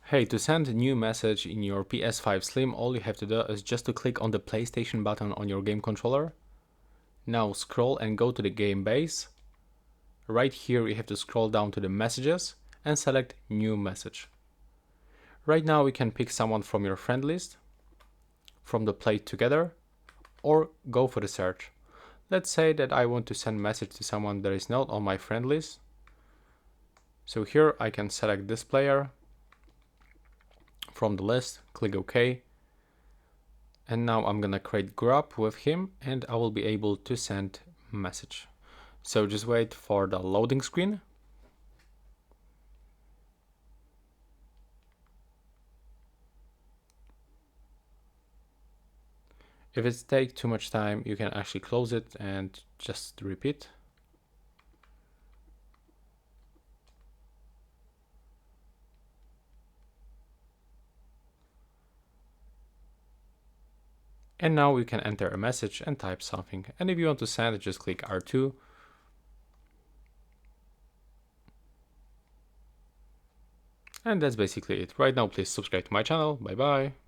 Hey, to send a new message in your PS5 Slim, all you have to do is just to click on the PlayStation button on your game controller. Now scroll and go to the game base. Right here you have to scroll down to the messages and select new message. Right now we can pick someone from your friend list, from the play together, or go for the search. Let's say that I want to send message to someone that is not on my friend list. So here I can select this player from the list, click OK. And now I'm gonna create group with him and I will be able to send message. So just wait for the loading screen. If it takes too much time, you can actually close it and just repeat. And now we can enter a message and type something. And if you want to send it, just click R2. And that's basically it. Right now, please subscribe to my channel. Bye bye.